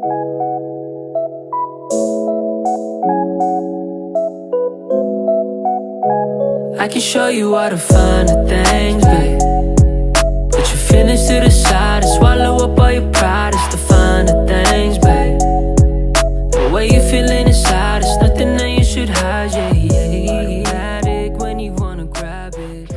I can show you all the finer things, babe. Put your feelings to the side and swallow up all your pride. It's the finer things, babe. The way you feeling inside, it's nothing that you should hide, yeah, yeah. Automatic when you wanna grab it.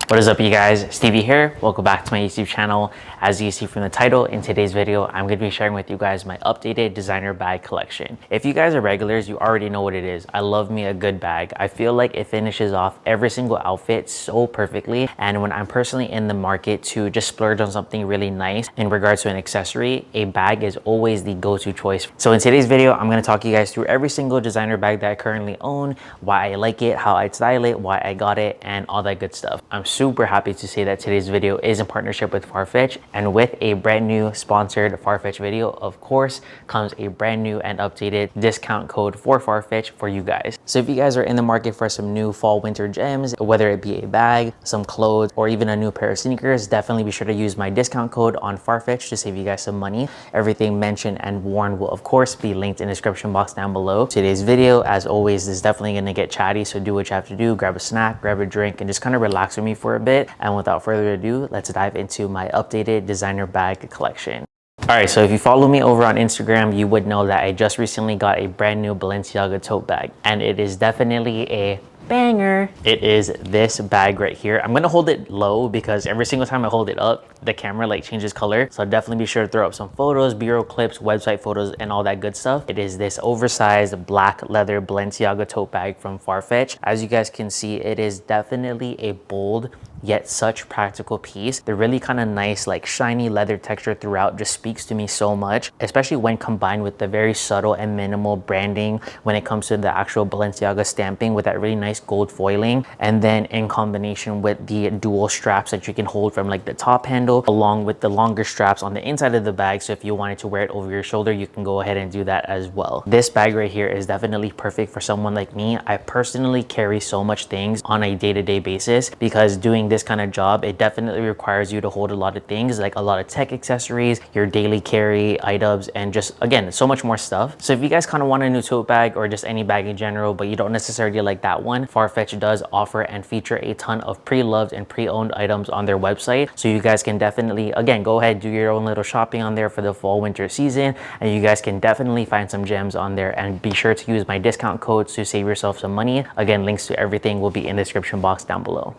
What is up, you guys? Stevie here. Welcome back to my YouTube channel. As you see from the title, in today's video, I'm going to be sharing with you guys my updated designer bag collection. If you guys are regulars, you already know what it is. I love me a good bag. I feel like it finishes off every single outfit so perfectly. And when I'm personally in the market to just splurge on something really nice in regards to an accessory, a bag is always the go-to choice. So in today's video, I'm going to talk you guys through every single designer bag that I currently own, why I like it, how I style it, why I got it, and all that good stuff. I'm super happy to say that today's video is in partnership with FARFETCH, and with a brand new sponsored FARFETCH video, of course, comes a brand new and updated discount code for FARFETCH for you guys. So if you guys are in the market for some new fall winter gems, whether it be a bag, some clothes, or even a new pair of sneakers, definitely be sure to use my discount code on FARFETCH to save you guys some money. Everything mentioned and worn will of course be linked in the description box down below. Today's video, as always, is definitely going to get chatty, so do what you have to do. Grab a snack, grab a drink, and just kind of relax with me for a bit. And without further ado, let's dive into my updated designer bag collection. All right, so if you follow me over on Instagram, you would know that I just recently got a brand new Balenciaga tote bag, and it is definitely a banger. It is this bag right here. I'm gonna hold it low because every single time I hold it up, the camera like changes color. So I'll definitely be sure to throw up some photos, B-roll clips, website photos, and all that good stuff. It is this oversized black leather Balenciaga tote bag from FARFETCH. As you guys can see, it is definitely a bold yet such practical piece. The really kind of nice like shiny leather texture throughout just speaks to me so much, especially when combined with the very subtle and minimal branding when it comes to the actual Balenciaga stamping with that really nice gold foiling, and then in combination with the dual straps that you can hold from like the top handle along with the longer straps on the inside of the bag. So if you wanted to wear it over your shoulder, you can go ahead and do that as well. This bag right here is definitely perfect for someone like me. I personally carry so much things on a day-to-day basis because doing this kind of job, it definitely requires you to hold a lot of things, like a lot of tech accessories, your daily carry items, and just again so much more stuff. So if you guys kind of want a new tote bag or just any bag in general, but you don't necessarily like that one, FARFETCH does offer and feature a ton of pre-loved and pre-owned items on their website. So you guys can definitely again go ahead, do your own little shopping on there for the fall winter season, and you guys can definitely find some gems on there. And be sure to use my discount codes to save yourself some money. Again, links to everything will be in the description box down below.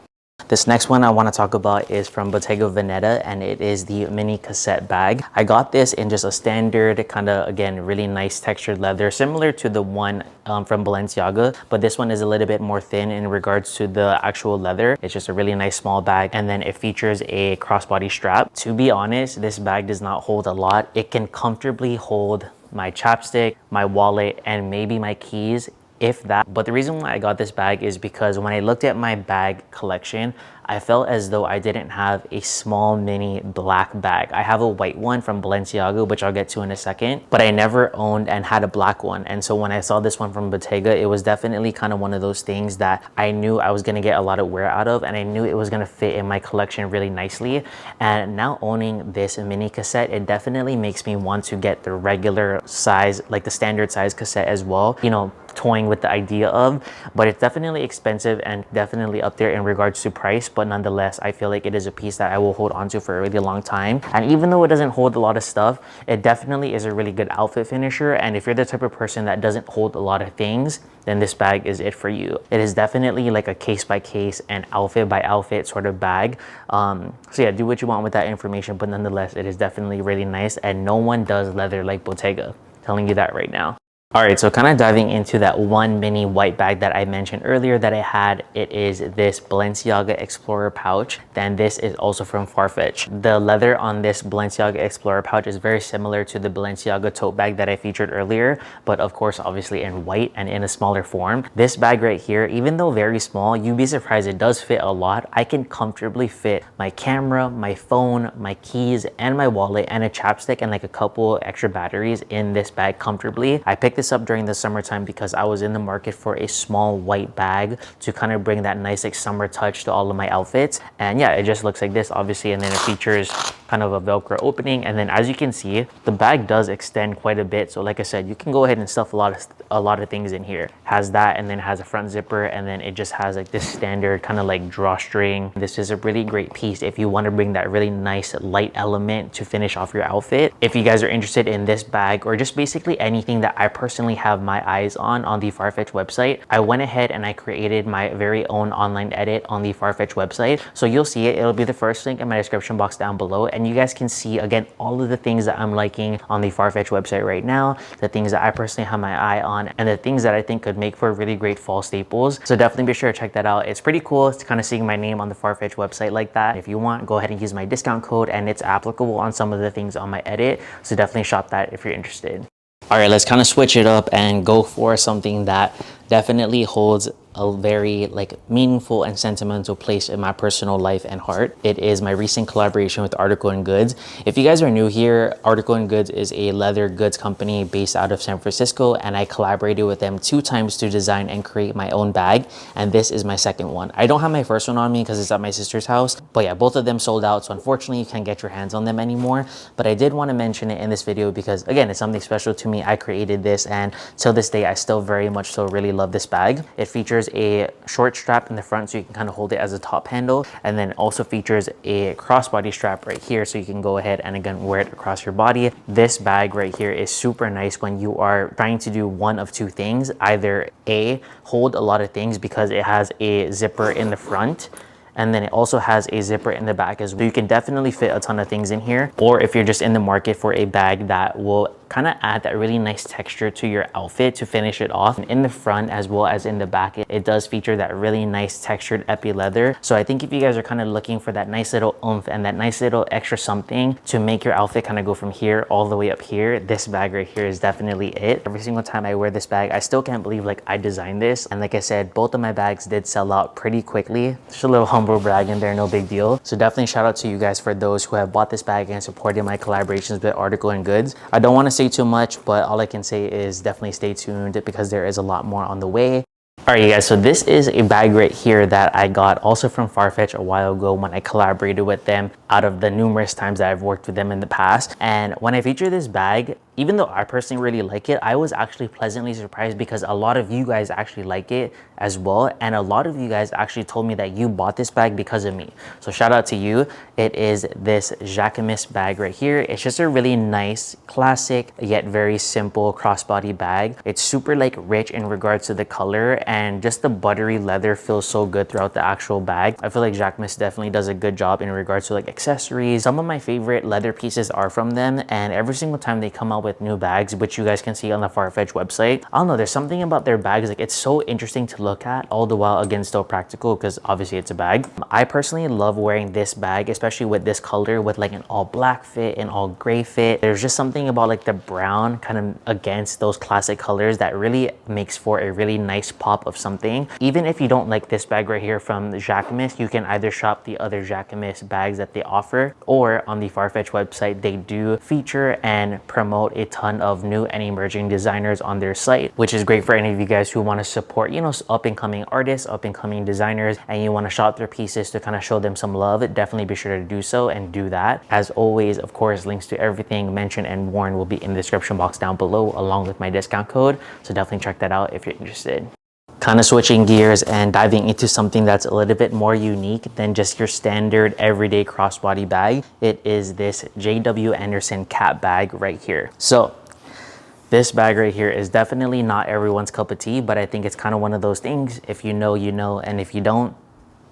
This next one I want to talk about is from Bottega Veneta, and it is the mini cassette bag. I got this in just a standard kind of, again, really nice textured leather, similar to the one from Balenciaga, but this one is a little bit more thin in regards to the actual leather. It's just a really nice small bag, and then it features a crossbody strap. To be honest, this bag does not hold a lot. It can comfortably hold my chapstick, my wallet, and maybe my keys, if that. But the reason why I got this bag is because when I looked at my bag collection, I felt as though I didn't have a small mini black bag. I have a white one from Balenciaga, which I'll get to in a second, but I never owned and had a black one. And so when I saw this one from Bottega, it was definitely kind of one of those things that I knew I was gonna get a lot of wear out of, and I knew it was gonna fit in my collection really nicely. And now owning this mini cassette, it definitely makes me want to get the regular size, like the standard size cassette as well, you know, toying with the idea of, but it's definitely expensive and definitely up there in regards to price. But nonetheless, I feel like it is a piece that I will hold on to for a really long time. And even though it doesn't hold a lot of stuff, it definitely is a really good outfit finisher. And if you're the type of person that doesn't hold a lot of things, then this bag is it for you. It is definitely like a case by case and outfit by outfit sort of bag. So yeah, do what you want with that information, but nonetheless, it is definitely really nice, and no one does leather like Bottega. Telling you that right now. All right, so kind of diving into that one mini white bag that I mentioned earlier that I had, it is this Balenciaga Explorer pouch. Then this is also from FARFETCH. The leather on this Balenciaga Explorer pouch is very similar to the Balenciaga tote bag that I featured earlier, but of course, obviously in white and in a smaller form. This bag right here, even though very small, you'd be surprised it does fit a lot. I can comfortably fit my camera, my phone, my keys, and my wallet, and a chapstick, and like a couple extra batteries in this bag comfortably. I picked this up during the summertime because I was in the market for a small white bag to kind of bring that nice like summer touch to all of my outfits. And yeah, it just looks like this obviously, and then it features kind of a Velcro opening, and then as you can see, the bag does extend quite a bit. So like I said, you can go ahead and stuff a lot of things in here. Has that, and then has a front zipper, and then it just has like this standard kind of like drawstring. This is a really great piece if you want to bring that really nice light element to finish off your outfit. If you guys are interested in this bag or just basically anything that I personally have my eyes on the FARFETCH website, I went ahead and I created my very own online edit on the FARFETCH website. So you'll see it, it'll be the first link in my description box down below, and you guys can see again all of the things that I'm liking on the FARFETCH website right now, the things that I personally have my eye on, and the things that I think could make for really great fall staples. So definitely be sure to check that out. It's pretty cool to kind of seeing my name on the FARFETCH website like that. If you want, go ahead and use my discount code, and it's applicable on some of the things on my edit. So definitely shop that if you're interested. All right, let's kind of switch it up and go for something that definitely holds a very like meaningful and sentimental place in my personal life and heart. It is my recent collaboration with Article & Goods. If you guys are new here, Article & Goods is a leather goods company based out of San Francisco, and I collaborated with them 2 times to design and create my own bag, and this is my second one. I don't have my first one on me because it's at my sister's house, but yeah, both of them sold out, so unfortunately you can't get your hands on them anymore. But I did want to mention it in this video because again, it's something special to me. I created this, and till this day I still very much so really love this bag. It features a short strap in the front so you can kind of hold it as a top handle, and then it also features a crossbody strap right here so you can go ahead and again wear it across your body. This bag right here is super nice when you are trying to do one of 2 things: either A, hold a lot of things because it has a zipper in the front, and then it also has a zipper in the back as well. You can definitely fit a ton of things in here. Or if you're just in the market for a bag that will kind of add that really nice texture to your outfit to finish it off. In the front as well as in the back, it does feature that really nice textured epi leather. So I think if you guys are kind of looking for that nice little oomph and that nice little extra something to make your outfit kind of go from here all the way up here, this bag right here is definitely it. Every single time I wear this bag, I still can't believe like I designed this. And like I said, both of my bags did sell out pretty quickly. Just a little humble brag in there, no big deal. So definitely shout out to you guys for those who have bought this bag and supported my collaborations with Article & Goods. I don't want to say too much, but all I can say is definitely stay tuned because there is a lot more on the way. All right, you guys, so this is a bag right here that I got also from FARFETCH a while ago when I collaborated with them out of the numerous times that I've worked with them in the past. And when I feature this bag, even though I personally really like it, I was actually pleasantly surprised because a lot of you guys actually like it as well. And a lot of you guys actually told me that you bought this bag because of me. So shout out to you. It is this Giacomis bag right here. It's just a really nice, classic, yet very simple crossbody bag. It's super like rich in regards to the color, and just the buttery leather feels so good throughout the actual bag. I feel like Giacomis definitely does a good job in regards to like accessories. Some of my favorite leather pieces are from them, and every single time they come out with new bags, which you guys can see on the FARFETCH website, I don't know, there's something about their bags, like it's so interesting to look at, all the while again still practical because obviously it's a bag. I personally love wearing this bag, especially with this color, with like an all black fit and all gray fit. There's just something about like the brown kind of against those classic colors that really makes for a really nice pop of something. Even if you don't like this bag right here from Giacomis, you can either shop the other Giacomis bags that they offer, or on the FARFETCH website they do feature and promote a ton of new and emerging designers on their site, which is great for any of you guys who want to support, you know, up and coming artists, up and coming designers, and you want to shop their pieces to kind of show them some love. Definitely be sure to do so and do that. As always, of course, links to everything mentioned and worn will be in the description box down below along with my discount code, so definitely check that out if you're interested. Kind of switching gears and diving into something that's a little bit more unique than just your standard everyday crossbody bag. It is this J.W. Anderson cap bag right here. So this bag right here is definitely not everyone's cup of tea, but I think it's kind of one of those things, if you know, you know, and if you don't,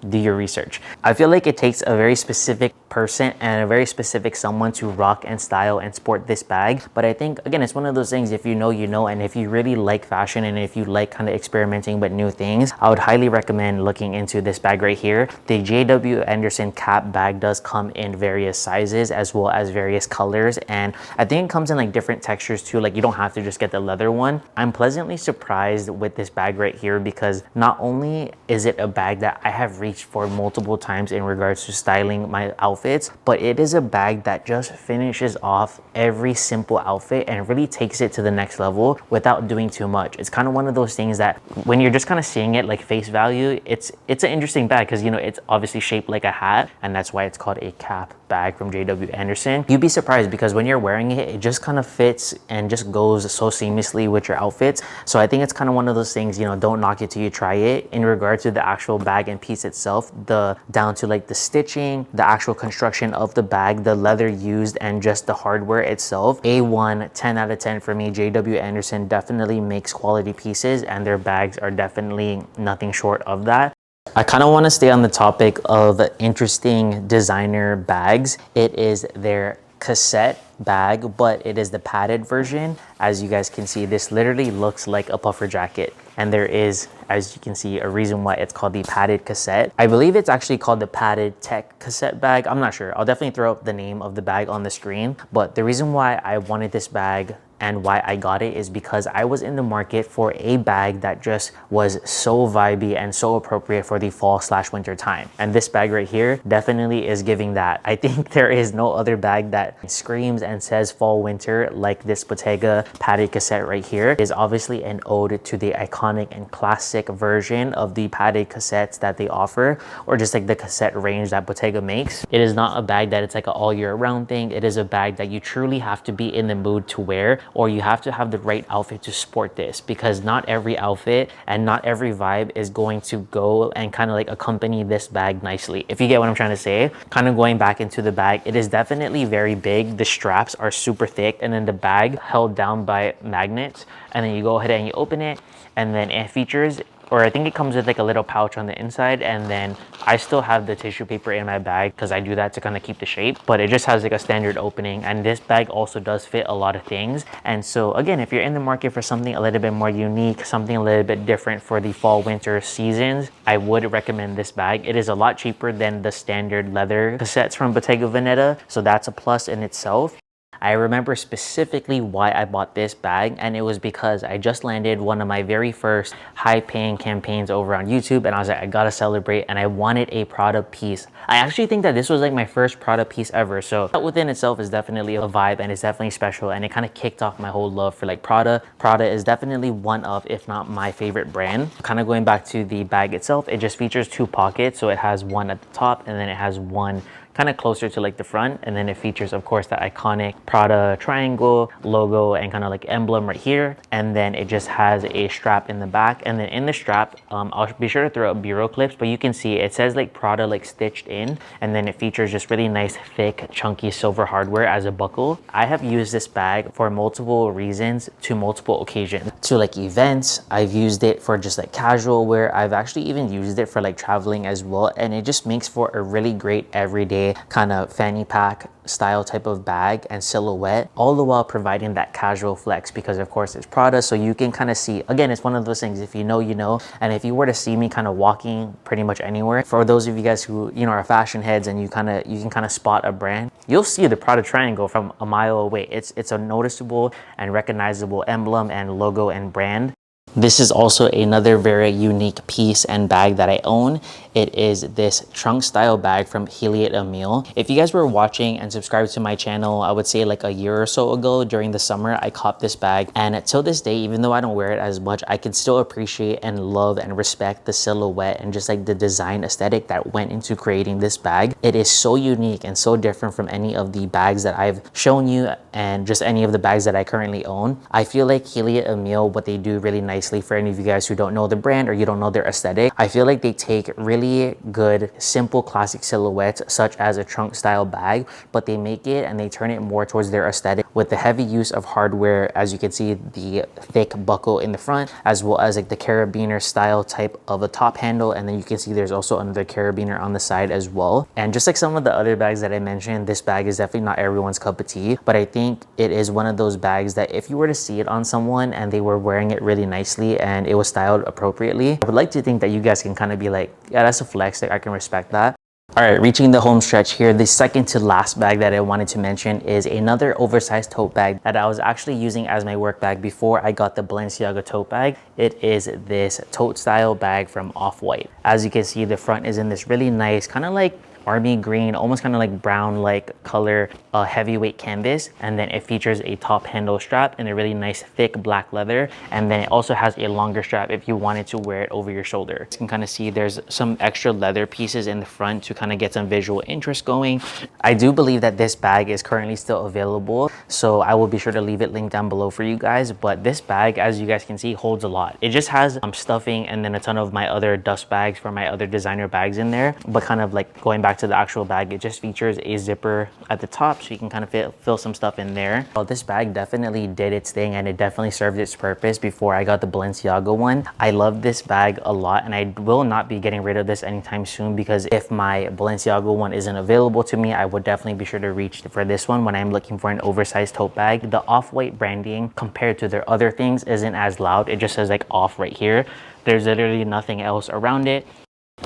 do your research. I feel like it takes a very specific person and a very specific someone to rock and style and sport this bag. But I think, again, it's one of those things, if you know, you know, and if you really like fashion and if you like kind of experimenting with new things, I would highly recommend looking into this bag right here. The J.W. Anderson cap bag does come in various sizes as well as various colors, and I think it comes in like different textures too. Like you don't have to just get the leather one. I'm pleasantly surprised with this bag right here because not only is it a bag that I have reached for multiple times in regards to styling my outfits, but it is a bag that just finishes off every simple outfit and really takes it to the next level without doing too much. It's kind of one of those things that when you're just kind of seeing it like face value, it's an interesting bag because, you know, it's obviously shaped like a hat, and that's why it's called a cap bag from JW Anderson. You'd be surprised because when you're wearing it, it just kind of fits and just goes so seamlessly with your outfits. So I think it's kind of one of those things, you know, don't knock it till you try it. In regard to the actual bag and piece itself, down to like the stitching, the actual construction of the bag, the leather used, and just the hardware itself, A1, 10 out of 10 for me. JW Anderson definitely makes quality pieces, and their bags are definitely nothing short of that. I kind of want to stay on the topic of interesting designer bags. It is their cassette bag, but it is the padded version. As you guys can see, this literally looks like a puffer jacket, and there is, as you can see, a reason why it's called the padded cassette. I believe it's actually called the padded tech cassette bag. I'm not sure. I'll definitely throw up the name of the bag on the screen, but the reason why I wanted this bag and why I got it is because I was in the market for a bag that just was so vibey and so appropriate for the fall/winter time. And this bag right here definitely is giving that. I think there is no other bag that screams and says fall winter like this Bottega padded cassette right here. It is obviously an ode to the iconic and classic version of the padded cassettes that they offer, or just like the cassette range that Bottega makes. It is not a bag that it's like an all year round thing. It is a bag that you truly have to be in the mood to wear, or you have to have the right outfit to sport this, because not every outfit and not every vibe is going to go and kind of like accompany this bag nicely, if you get what I'm trying to say. Kind of going back into the bag, it is definitely very big. The straps are super thick, and then the bag held down by magnets, and then you go ahead and you open it, and then it features, or I think it comes with like a little pouch on the inside, and then I still have the tissue paper in my bag because I do that to kind of keep the shape, but it just has like a standard opening. And this bag also does fit a lot of things. And so again, if you're in the market for something a little bit more unique, something a little bit different for the fall winter seasons, I would recommend this bag. It is a lot cheaper than the standard leather cassettes from Bottega Veneta, so that's a plus in itself. I remember specifically why I bought this bag, and it was because I just landed one of my very first high-paying campaigns over on YouTube, and I was like, I gotta celebrate, and I wanted a Prada piece. I actually think that this was like my first Prada piece ever, so that within itself is definitely a vibe, and it's definitely special, and it kind of kicked off my whole love for like Prada. Prada is definitely one of, if not my favorite brand. Kind of going back to the bag itself, it just features two pockets, so it has one at the top, and then it has one kind of closer to like the front, and then it features of course that iconic Prada triangle logo and kind of like emblem right here, and then it just has a strap in the back, and then in the strap I'll be sure to throw up bureau clips, but you can see it says like Prada like stitched in, and then it features just really nice thick chunky silver hardware as a buckle. I have used this bag for multiple reasons to multiple occasions, to like events. I've used it for just like casual wear. I've actually even used it for like traveling as well, and it just makes for a really great everyday kind of fanny pack style type of bag and silhouette, all the while providing that casual flex, because of course it's Prada, so you can kind of see, again, it's one of those things, if you know, you know. And if you were to see me kind of walking pretty much anywhere, for those of you guys who, you know, are fashion heads and you can kind of spot a brand, you'll see the Prada triangle from a mile away. It's a noticeable and recognizable emblem and logo and brand. This is also another very unique piece and bag that I own. It is this trunk style bag from Juliette Emile. If you guys were watching and subscribed to my channel, I would say like a year or so ago during the summer, I copped this bag. And till this day, even though I don't wear it as much, I can still appreciate and love and respect the silhouette and just like the design aesthetic that went into creating this bag. It is so unique and so different from any of the bags that I've shown you and just any of the bags that I currently own. I feel like Juliette Emile, what they do really nicely, for any of you guys who don't know the brand or you don't know their aesthetic, I feel like they take really good, simple, classic silhouettes such as a trunk style bag, but they make it and they turn it more towards their aesthetic with the heavy use of hardware. As you can see, the thick buckle in the front, as well as like the carabiner style type of a top handle, and then you can see there's also another carabiner on the side as well. And just like some of the other bags that I mentioned, this bag is definitely not everyone's cup of tea, but I think it is one of those bags that if you were to see it on someone and they were wearing it really nicely and it was styled appropriately, I would like to think that you guys can kind of be like, yeah, that's a flex, like I can respect that. All right, reaching the home stretch here, the second to last bag that I wanted to mention is another oversized tote bag that I was actually using as my work bag before I got the Balenciaga tote bag. It is this tote style bag from Off-White. As you can see, the front is in this really nice, kind of like army green, almost kind of like brown like color, heavyweight canvas, and then it features a top handle strap in a really nice thick black leather, and then it also has a longer strap if you wanted to wear it over your shoulder. You can kind of see there's some extra leather pieces in the front to kind of get some visual interest going. I do believe that this bag is currently still available, so I will be sure to leave it linked down below for you guys. But this bag, as you guys can see, holds a lot. It just has stuffing and then a ton of my other dust bags for my other designer bags in there, but kind of like going back to the actual bag, it just features a zipper at the top so you can kind of fill some stuff in there. Well, this bag definitely did its thing and it definitely served its purpose before I got the Balenciaga one. I love this bag a lot and I will not be getting rid of this anytime soon, because if my Balenciaga one isn't available to me, I would definitely be sure to reach for this one when I'm looking for an oversized tote bag. The Off-White branding compared to their other things isn't as loud. It just says like off right here. There's literally nothing else around it.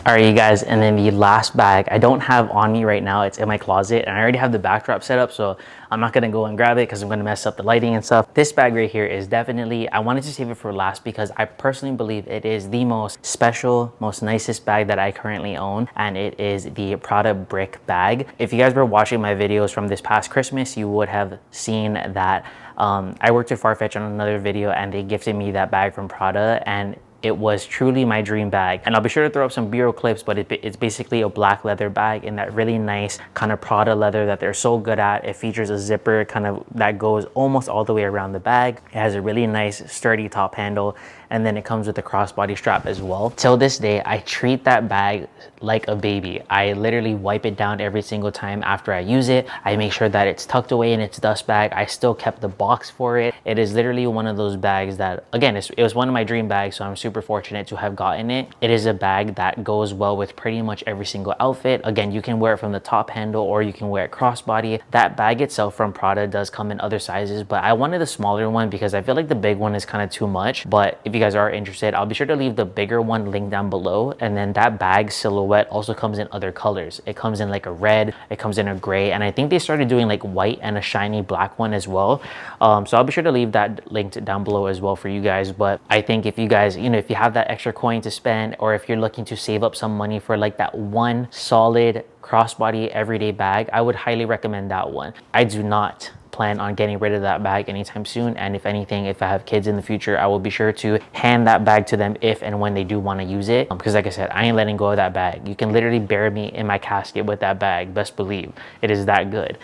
All right, you guys, and then the last bag I don't have on me right now. It's in my closet and I already have the backdrop set up, so I'm not gonna go and grab it because I'm gonna mess up the lighting and stuff. This bag right here is definitely, I wanted to save it for last because I personally believe it is the most special, most nicest bag that I currently own, and it is the Prada Brick Bag. If you guys were watching my videos from this past Christmas, you would have seen that I worked at FARFETCH on another video and they gifted me that bag from Prada, and it was truly my dream bag. And I'll be sure to throw up some B-roll clips, but it's basically a black leather bag in that really nice kind of Prada leather that they're so good at. It features a zipper kind of that goes almost all the way around the bag. It has a really nice sturdy top handle, and then it comes with a crossbody strap as well. Till this day, I treat that bag like a baby. I literally wipe it down every single time after I use it. I make sure that it's tucked away in its dust bag. I still kept the box for it. It is literally one of those bags that, again, it was one of my dream bags, so I'm super fortunate to have gotten it. It is a bag that goes well with pretty much every single outfit. Again, you can wear it from the top handle or you can wear it crossbody. That bag itself from Prada does come in other sizes, but I wanted a smaller one because I feel like the big one is kind of too much. But if you guys are interested, I'll be sure to leave the bigger one linked down below. And then that bag silhouette also comes in other colors. It comes in like a red, it comes in a gray, and I think they started doing like white and a shiny black one as well. So I'll be sure to leave that linked down below as well for you guys. But I think if you guys, you know, if you have that extra coin to spend, or if you're looking to save up some money for like that one solid crossbody everyday bag, I would highly recommend that one. I do not plan on getting rid of that bag anytime soon, and if anything, if I have kids in the future, I will be sure to hand that bag to them if and when they do want to use it, because like I said, I ain't letting go of that bag. You can literally bury me in my casket with that bag, best believe. It is that good.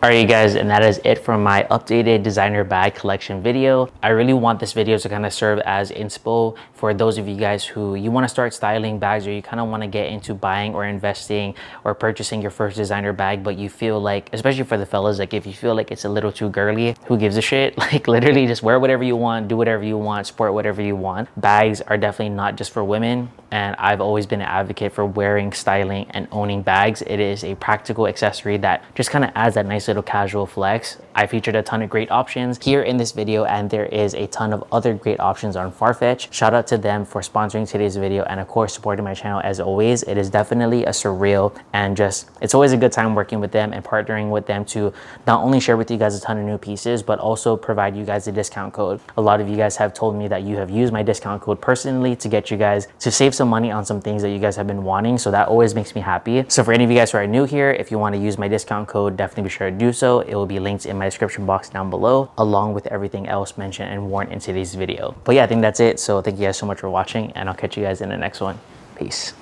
All right, you guys, and that is it for my updated designer bag collection video. I really want this video to kind of serve as inspo for those of you guys who you want to start styling bags, or you kind of want to get into buying or investing or purchasing your first designer bag, but you feel like, especially for the fellas, like if you feel like it's a little too girly, who gives a shit? Like literally just wear whatever you want, do whatever you want, sport whatever you want. Bags are definitely not just for women, and I've always been an advocate for wearing, styling, and owning bags. It is a practical accessory that just kind of adds that nice little casual flex. I featured a ton of great options here in this video, and there is a ton of other great options on FARFETCH. Shout out to them for sponsoring today's video, and of course supporting my channel as always. It is definitely a surreal, and just it's always a good time working with them and partnering with them to not only share with you guys a ton of new pieces, but also provide you guys a discount code. A lot of you guys have told me that you have used my discount code personally to get you guys to save some money on some things that you guys have been wanting, so that always makes me happy. So for any of you guys who are new here, if you want to use my discount code, definitely be sure to do so. It will be linked in my description box down below, along with everything else mentioned and worn in today's video. But yeah, I think that's it. So thank you guys so much for watching, and I'll catch you guys in the next one. Peace.